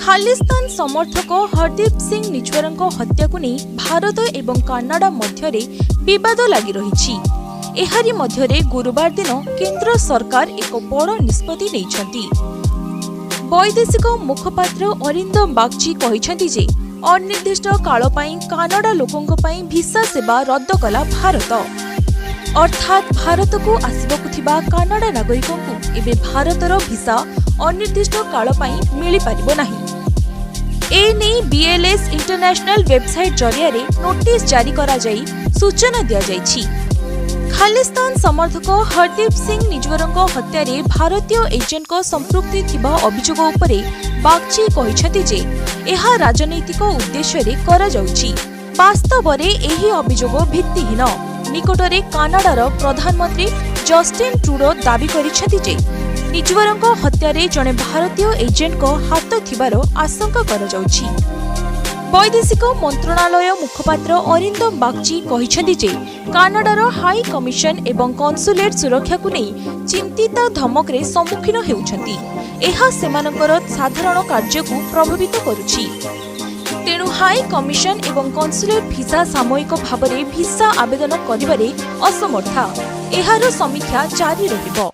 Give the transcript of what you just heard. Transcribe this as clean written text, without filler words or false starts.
खालिस्तान समर्थक हरदीप सिंह निज्वर हत्या को नहीं भारत एवं कानाडा मध्य विवाद लगी रही। एहारी मध्य गुरुवार दिन केंद्र सरकार एक बड़ निष्पत्ति नेइछंती। वैदेशिक मुखपात्र अरिंदम बागची कहिसेंती जे अनिर्दिष्ट काल पई कानाडा लोकंक पई भिसा सेवा रद्द कला भारत। अर्थात भारत को आसिबाकु थिबा कानाडा नागरिकों को एबे भारतर भिसा अनिर्दिष्ट काल पई मिली पारिबो नाही। एने बीएलएस इंटरनेशनल वेबसाइट जरिया रे नोटिस जारी करा जाई सूचना दिया जाइछि। खालिस्तान समर्थक हरदीप सिंह निज्वरଙ୍କ हत्यारे भारतीय एजेंट को संपृक्ति थिबा अभियोग उपरे बागची कहिसेंती जे एहा राजनैतिक उद्देश्य रे करा जाउछि। वास्तव रे एही अभियोग भित्तिहीन। निकटरे कानाडार प्रधानमंत्री जस्टिन ट्रुडो दाबी करिसेंती जे निज्वरଙ୍କ हत्यारे जणे भारतीय एजेंट को हाथ थिबार आशंका करा जाउछि। वैदेशिक मंत्रणालय मुखपात्र अरिंदम बागची कहिसेंती जे कानाडार हाई कमिशन एवं कन्सुलेट सुरक्षा को नहीं चिंतित धमक रे सम्मुखीन हेउछंती। एहा सेमानकर साधारण कार्य को प्रभावित करुछि। तेणु हाई कमिशन एवं कन्सुलेट भिसा सामयिक भाव में भिसा आवेदन करिबारे असमर्था। एहार समीक्षा जारी रहिबो।